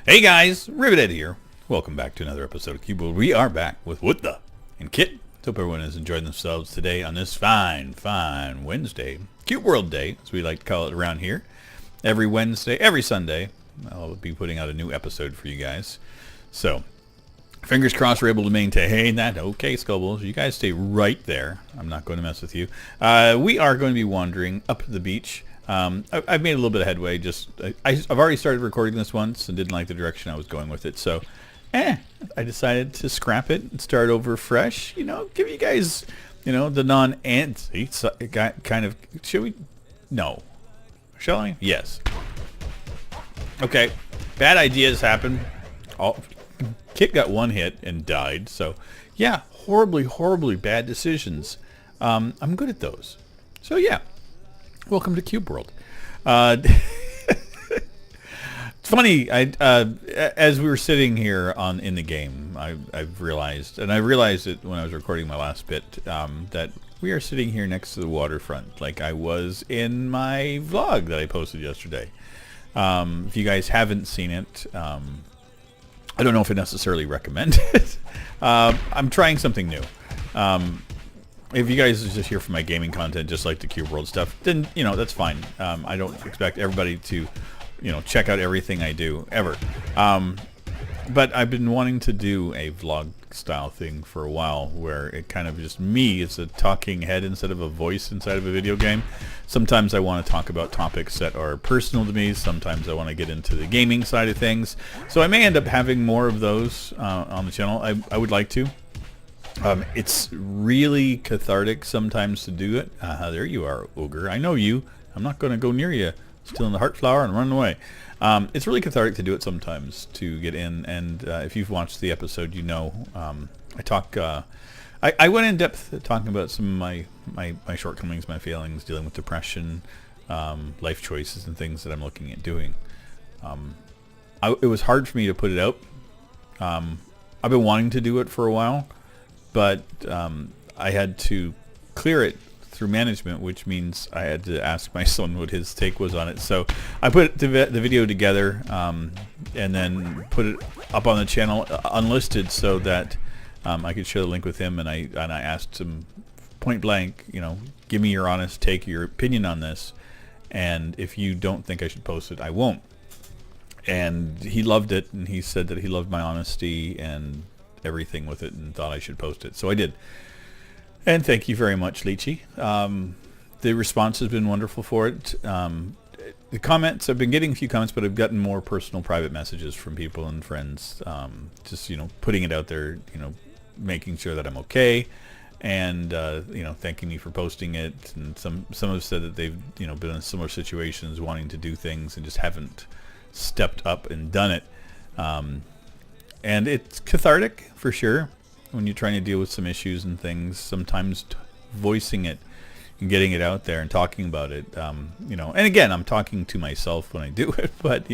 Hey guys, Rivet here. Welcome back to another episode of Cube World. We are back with What the and Kit. Hope everyone is enjoying themselves today on this fine Wednesday. Cube World Day, as we like to call it around here. Every Wednesday, every Sunday, I'll be putting out a new episode for you guys. So, fingers crossed we're able to maintain that. Okay, Scubbles, you guys stay right there. I'm not going to mess with you. We are going to be wandering up the beach. I've made a little bit of headway. I've already started recording this once and didn't like the direction I was going with it. So, I decided to scrap it and start over fresh. You know, give you guys, the non-antsy kind of. Should we? No. Shall I? Yes. Okay. Bad ideas happen. Kit got one hit and died. So, yeah, horribly bad decisions. I'm good at those. So, yeah. Welcome to Cube World. It's funny. As we were sitting here in the game, I've realized, and I realized it when I was recording my last bit, that we are sitting here next to the waterfront, like I was in my vlog that I posted yesterday. If you guys haven't seen it, I don't know if I necessarily recommend it. I'm trying something new. If you guys are just here for my gaming content, just like the Cube World stuff, then, that's fine. I don't expect everybody to, check out everything I do, ever. But I've been wanting to do a vlog style thing for a while where it kind of just me is a talking head instead of a voice inside of a video game. Sometimes I want to talk about topics that are personal to me. Sometimes I want to get into the gaming side of things. So I may end up having more of those on the channel. I would like to. It's really cathartic sometimes to do it. There you are, Ogre. I know you. I'm not going to go near you. Stealing the heart flower and running away. It's really cathartic to do it sometimes, to get in. And if you've watched the episode, I talk. I went in depth talking about some of my shortcomings, my failings, dealing with depression, life choices, and things that I'm looking at doing. It was hard for me to put it out. I've been wanting to do it for a while. But I had to clear it through management, which means I had to ask my son what his take was on it. So I put the video together and then put it up on the channel unlisted so that I could share the link with him. And I asked him point blank, give me your honest take, your opinion on this. And if you don't think I should post it, I won't. And he loved it, and he said that he loved my honesty and everything with it and thought I should post it. So I did. And thank you very much, Leechy. The response has been wonderful for it. The comments, I've been getting a few comments, but I've gotten more personal private messages from people and friends. Just, putting it out there, making sure that I'm okay. And, thanking me for posting it. And some have said that they've, been in similar situations wanting to do things and just haven't stepped up and done it. And it's cathartic, for sure, when you're trying to deal with some issues and things. Sometimes voicing it and getting it out there and talking about it, And again, I'm talking to myself when I do it, but,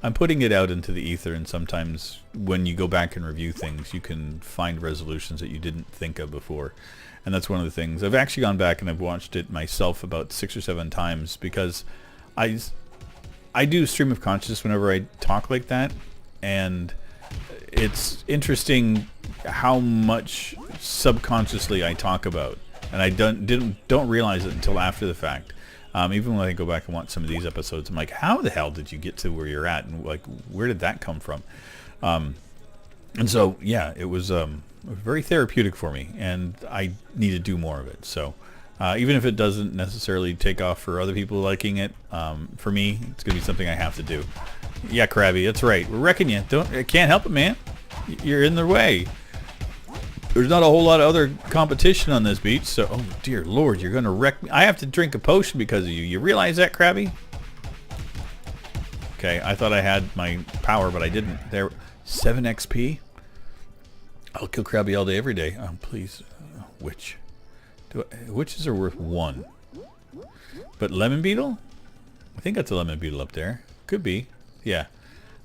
I'm putting it out into the ether. And sometimes when you go back and review things, you can find resolutions that you didn't think of before. And that's one of the things. I've actually gone back and I've watched it myself about 6 or 7 times because I do stream of consciousness whenever I talk like that. And it's interesting how much subconsciously I talk about, and I don't realize it until after the fact. Even when I go back and watch some of these episodes, I'm like, how the hell did you get to where you're at, and like, where did that come from? And so, yeah, it was very therapeutic for me, and I need to do more of it. So, even if it doesn't necessarily take off for other people liking it, for me, it's gonna be something I have to do. Yeah, Krabby, that's right. We're wrecking you. I can't help it, man. You're in their way. There's not a whole lot of other competition on this beach, so oh dear Lord, you're gonna wreck me. I have to drink a potion because of you. You realize that, Krabby? Okay, I thought I had my power, but I didn't. There, 7 XP. I'll kill Krabby all day, every day. Please, witch. Witches are worth 1. But lemon beetle? I think that's a lemon beetle up there. Could be. Yeah.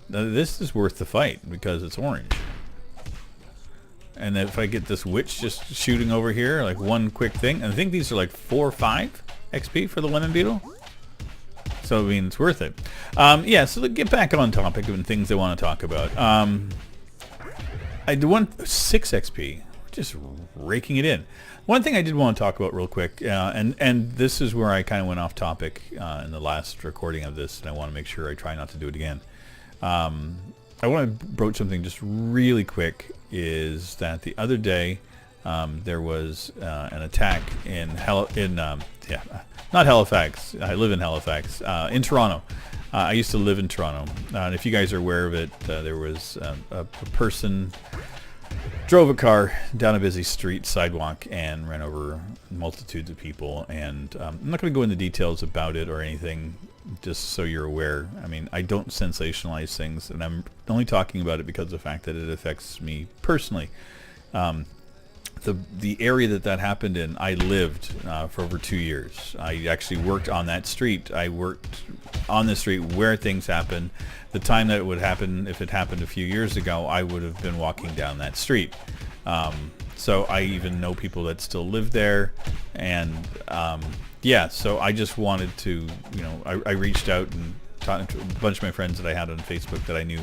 Now, this is worth the fight because it's orange. And if I get this witch just shooting over here, like one quick thing. And I think these are like 4 or 5 XP for the lemon beetle. So I mean, it's worth it. Yeah. So to get back on topic and things I want to talk about. I do want 6 XP, just raking it in. One thing I did want to talk about real quick, and this is where I kind of went off topic in the last recording of this, and I want to make sure I try not to do it again. I want to broach something just really quick, is that the other day there was an attack not Halifax. I live in Halifax, in Toronto. I used to live in Toronto, and if you guys are aware of it, there was a person drove a car down a busy street sidewalk and ran over multitudes of people, and I'm not going to go into details about it or anything, just so you're aware. I mean, I don't sensationalize things, and I'm only talking about it because of the fact that it affects me personally. The area that happened in, I lived for over 2 years. I actually worked on that street. I worked on the street where things happened. The time that it would happen, if it happened a few years ago, I would have been walking down that street. So I even know people that still live there. And yeah, so I just wanted to, I reached out and talked to a bunch of my friends that I had on Facebook that I knew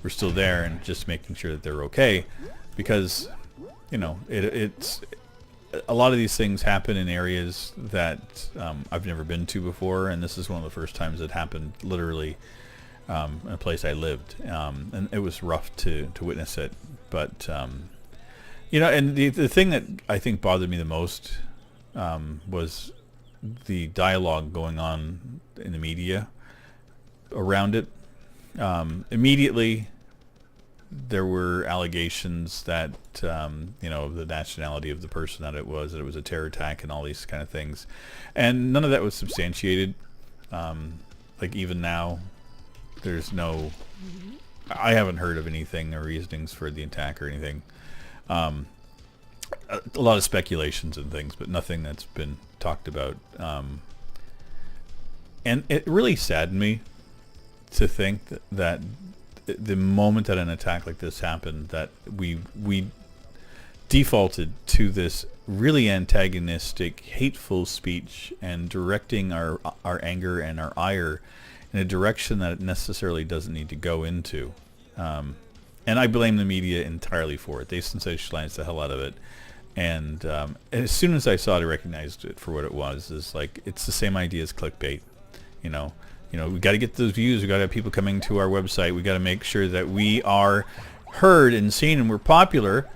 were still there, and just making sure that they're okay, because it's a lot of these things happen in areas that I've never been to before, and this is one of the first times it happened literally in a place I lived, and it was rough to witness it. But and the thing that I think bothered me the most was the dialogue going on in the media around it. Immediately there were allegations that the nationality of the person, that it was a terror attack and all these kind of things, and none of that was substantiated. Like even now, I haven't heard of anything or reasonings for the attack or anything. A lot of speculations and things, but nothing that's been talked about. And it really saddened me to think that the moment that an attack like this happened, that we defaulted to this really antagonistic, hateful speech, and directing our anger and our ire in a direction that it necessarily doesn't need to go into. And I blame the media entirely for it. They sensationalized the hell out of it. And as soon as I saw it, I recognized it for what it was. It's the same idea as clickbait. We got to get those views. We got to have people coming to our website. We got to make sure that we are heard and seen and we're popular.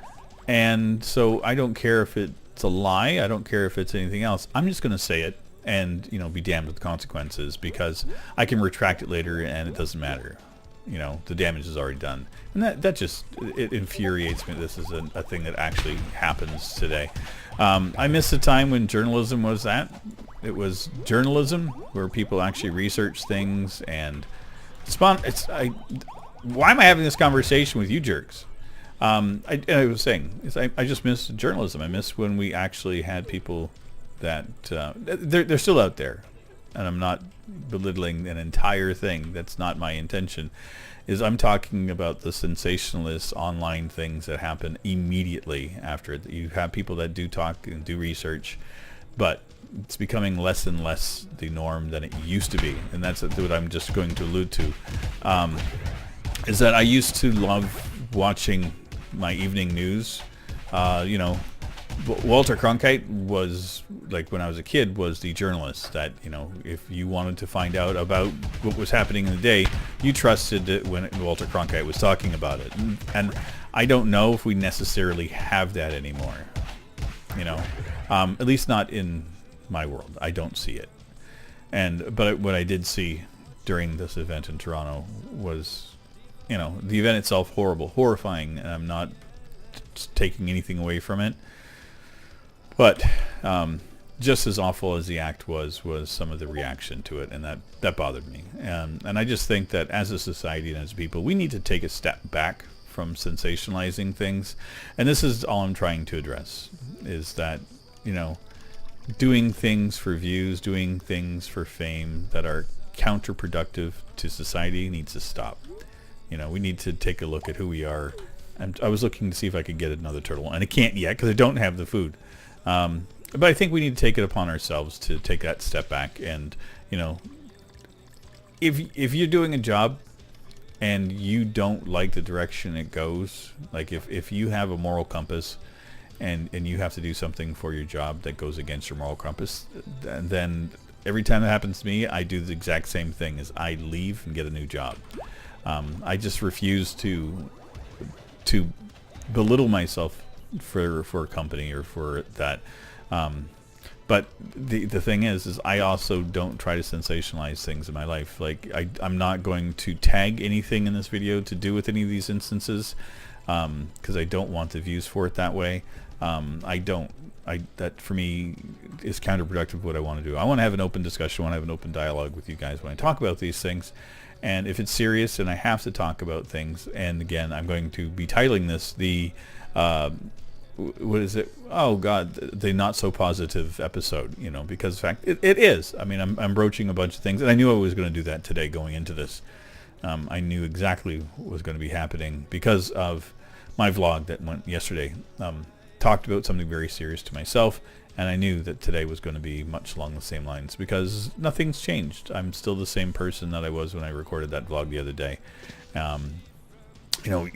And so I don't care if it's a lie. I don't care if it's anything else. I'm just going to say it and, be damned with the consequences, because I can retract it later and it doesn't matter. The damage is already done. And that just, it infuriates me. This is a thing that actually happens today. I miss the time when journalism was that. It was journalism where people actually research things and why am I having this conversation with you jerks? I was saying, I just miss journalism. I miss when we actually had people that they're still out there, and I'm not belittling an entire thing. That's not my intention. I'm talking about the sensationalist online things that happen immediately after. You have people that do talk and do research, but it's becoming less and less the norm than it used to be, and that's what I'm just going to allude to. Is that I used to love watching my evening news. Walter Cronkite was, like, when I was a kid, was the journalist that, if you wanted to find out about what was happening in the day, you trusted it when Walter Cronkite was talking about it. And I don't know if we necessarily have that anymore. At least not in my world. I don't see it. But what I did see during this event in Toronto was, the event itself horrifying, and I'm not taking anything away from it. But just as awful as the act was some of the reaction to it, and that bothered me. And I just think that as a society and as people, we need to take a step back from sensationalizing things. And this is all I'm trying to address, is that, doing things for views, doing things for fame that are counterproductive to society needs to stop. We need to take a look at who we are. And I was looking to see if I could get another turtle, and I can't yet because I don't have the food. But I think we need to take it upon ourselves to take that step back and, if you're doing a job and you don't like the direction it goes, like if you have a moral compass and you have to do something for your job that goes against your moral compass, then every time that happens to me, I do the exact same thing, is I leave and get a new job. I just refuse to belittle myself for a company or for that. But the thing is I also don't try to sensationalize things in my life. Like I'm not going to tag anything in this video to do with any of these instances, because I don't want the views for it that way. That for me is counterproductive what I want to do. I want to have an open discussion. I want to have an open dialogue with you guys when I talk about these things. And if it's serious and I have to talk about things, and again, I'm going to be titling this the what is it? Oh God, the not so positive episode. You know, because in fact it is. I mean, I'm broaching a bunch of things, and I knew I was going to do that today going into this. I knew exactly what was going to be happening because of my vlog that went yesterday. Talked about something very serious to myself, and I knew that today was going to be much along the same lines because nothing's changed. I'm still the same person that I was when I recorded that vlog the other day. You know,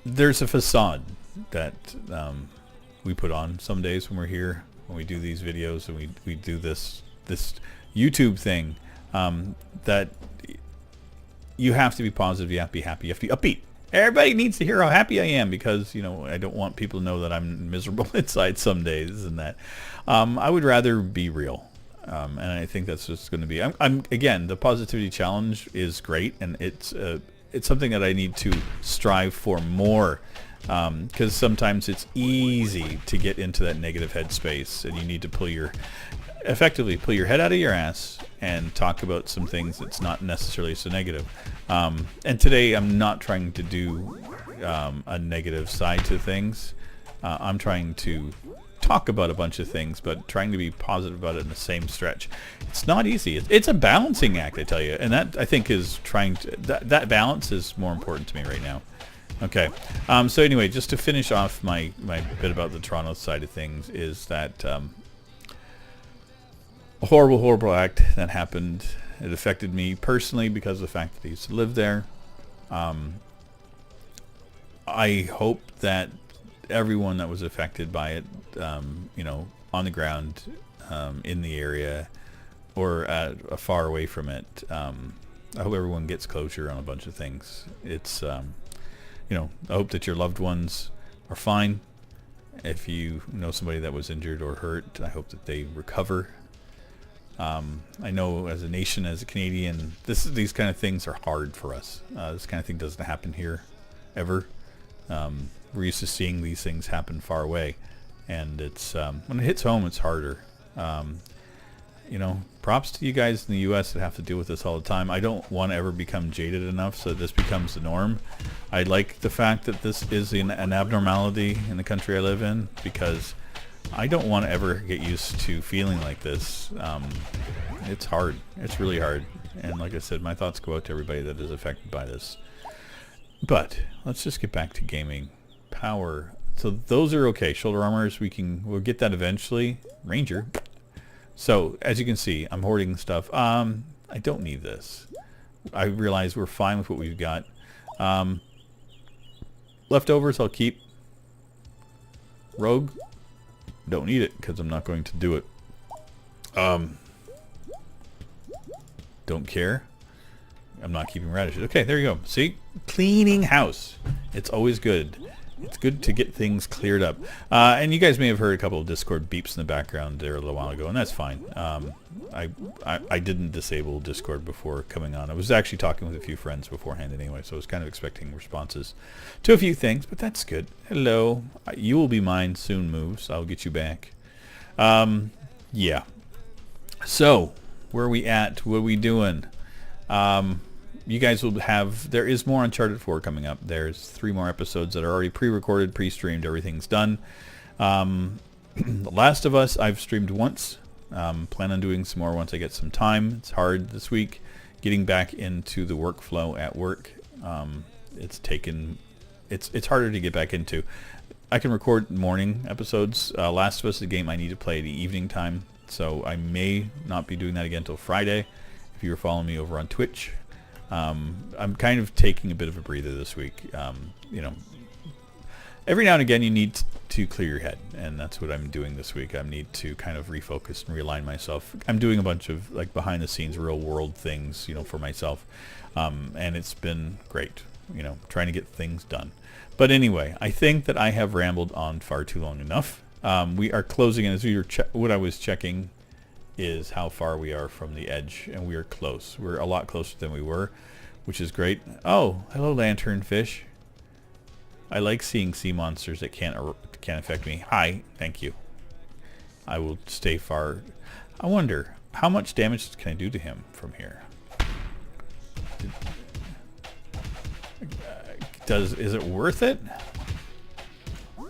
there's a facade that we put on some days when we're here, when we do these videos and we do this YouTube thing, that you have to be positive, you have to be happy, you have to be upbeat. Everybody needs to hear how happy I am because, you know, I don't want people to know that I'm miserable inside some days and that. I would rather be real. And I think that's just going to be, again, the positivity challenge is great, and it's something that I need to strive for more, because sometimes it's easy to get into that negative headspace, and you need to effectively pull your head out of your ass and talk about some things that's not necessarily so negative. And today I'm not trying to do a negative side to things. I'm trying to talk about a bunch of things, but trying to be positive about it in the same stretch. It's not easy. It's a balancing act, I tell you, and that I think is that balance is more important to me right now. Okay, so anyway, just to finish off my bit about the Toronto side of things is that a horrible act that happened. It affected me personally because of the fact that I used to live there. I hope that everyone that was affected by it, you know, on the ground, in the area, or far away from it, I hope everyone gets closure on a bunch of things. It's, you know, I hope that your loved ones are fine. If you know somebody that was injured or hurt, I hope that they recover. I know as a nation, as a Canadian, these kind of things are hard for us. This kind of thing doesn't happen here ever. We're used to seeing these things happen far away, and it's when it hits home, it's harder. You know, props to you guys in the U.S. that have to deal with this all the time. I don't want to ever become jaded enough so this becomes the norm. I like the fact that this is an abnormality in the country I live in, because I don't want to ever get used to feeling like this. It's hard. It's really hard. And like I said, my thoughts go out to everybody that is affected by this. But let's just get back to gaming. Power. So those are okay. Shoulder armors, we'll get that eventually. Ranger. So as you can see, I'm hoarding stuff. I don't need this. I realize we're fine with what we've got. Leftovers I'll keep. Rogue, don't need it because I'm not going to do it. Don't care. I'm not keeping radishes. Okay, there you go. See? Cleaning house. It's always good. It's good to get things cleared up. And you guys may have heard a couple of Discord beeps in the background there a little while ago, and that's fine. I didn't disable Discord before coming on. I was actually talking with a few friends beforehand anyway, so I was kind of expecting responses to a few things, but that's good. Hello. You will be mine soon, moves. I'll get you back. Yeah. So, where are we at? What are we doing? You guys will have, there is more Uncharted 4 coming up. There's 3 more episodes that are already pre-recorded, pre-streamed, everything's done. The Last of Us, I've streamed once. Plan on doing some more once I get some time. It's hard this week getting back into the workflow at work. It's harder to get back into. I can record morning episodes. Last of Us is a game I need to play at the evening time, so I may not be doing that again until Friday. if you were following me over on Twitch. I'm kind of taking a bit of a breather this week. You know, every now and again you need to clear your head, and that's what I'm doing this week. I need to kind of refocus and realign myself. I'm doing a bunch of like behind the scenes real world things, you know, for myself, and it's been great, you know, trying to get things done. But anyway, I think that I have rambled on far too long enough. We are closing in. As we were what I was checking is how far we are from the edge, and we are close. We're a lot closer than we were, which is great. Oh, hello lanternfish. I like seeing sea monsters that can't affect me. Hi, thank you. I will stay far. I wonder how much damage can I do to him from here. Is it worth it? Am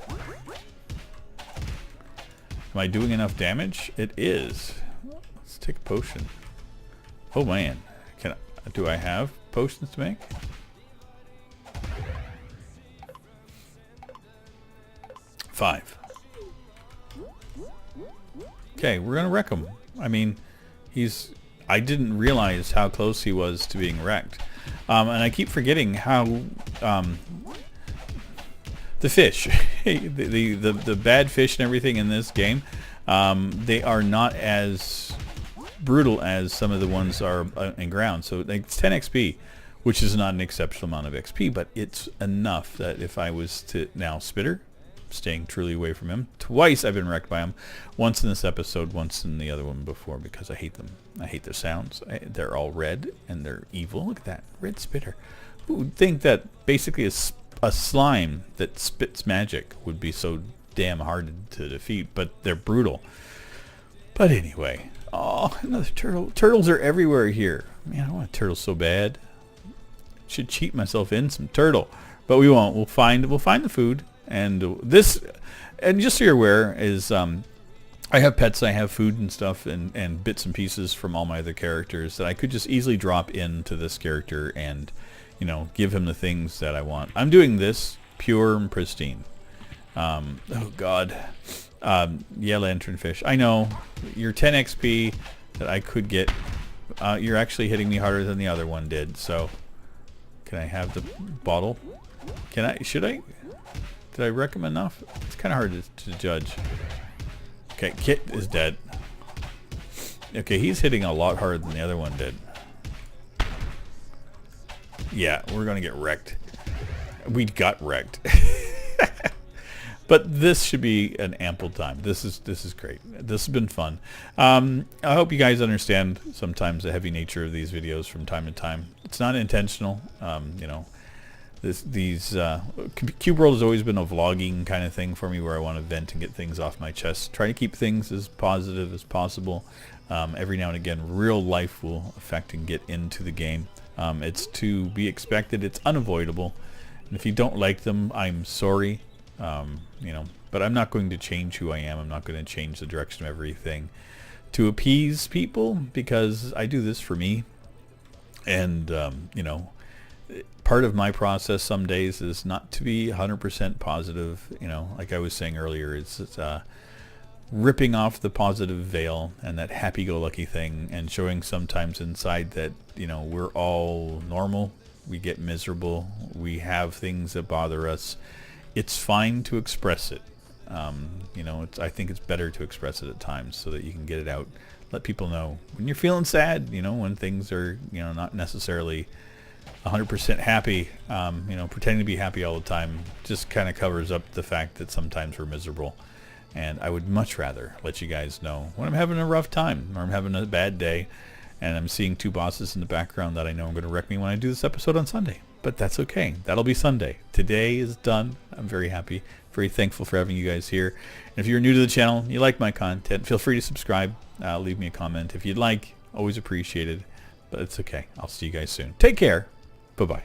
I doing enough damage? It is. Let's take a potion. Oh man, do I have potions to make? Five. Okay, we're gonna wreck him. I mean, I didn't realize how close he was to being wrecked. And I keep forgetting how the fish, the bad fish and everything in this game, they are not as brutal as some of the ones are in ground. So it's 10 XP, which is not an exceptional amount of XP, but it's enough that if I was to now Spitter, staying truly away from him. Twice I've been wrecked by him. Once in this episode, once in the other one before, because I hate them. I hate their sounds. They're all red and they're evil. Look at that. Red Spitter. Who would think that basically a slime that spits magic would be so damn hard to defeat, but they're brutal. But anyway. Oh, another turtle. Turtles are everywhere here. Man, I want a turtle so bad. Should cheat myself in some turtle. But we won't. We'll find the food. And this, and just so you're aware, is I have pets, I have food and stuff, and bits and pieces from all my other characters that I could just easily drop into this character and, you know, give him the things that I want. I'm doing this pure and pristine. Oh God, yeah, lanternfish. I know you're 10 XP that I could get. You're actually hitting me harder than the other one did. So, can I have the bottle? Can I? Should I? Did I wreck him enough? It's kind of hard to judge. Okay, Kit is dead. Okay, he's hitting a lot harder than the other one did. Yeah, we're gonna get wrecked. We got wrecked. But this should be an ample time. This is great. This has been fun. I hope you guys understand sometimes the heavy nature of these videos from time to time. It's not intentional. You know. Cube World has always been a vlogging kind of thing for me, where I want to vent and get things off my chest. Try to keep things as positive as possible. Every now and again, real life will affect and get into the game. It's to be expected. It's unavoidable. And if you don't like them, I'm sorry. You know, but I'm not going to change who I am. I'm not going to change the direction of everything to appease people, because I do this for me. And you know, part of my process some days is not to be 100% positive. You know, like I was saying earlier, it's ripping off the positive veil and that happy-go-lucky thing, and showing sometimes inside that, you know, we're all normal. We get miserable. We have things that bother us. It's fine to express it. You know, I think it's better to express it at times so that you can get it out. Let people know when you're feeling sad, you know, when things are, you know, not necessarily 100% happy. You know, pretending to be happy all the time just kind of covers up the fact that sometimes we're miserable. And I would much rather let you guys know when I'm having a rough time or I'm having a bad day and I'm seeing two bosses in the background that I know are going to wreck me when I do this episode on Sunday. But that's okay. That'll be Sunday. Today is done. I'm very happy, very thankful for having you guys here. And if you're new to the channel, you like my content, feel free to subscribe. Leave me a comment if you'd like. Always appreciated. But it's okay. I'll see you guys soon. Take care. Bye-bye.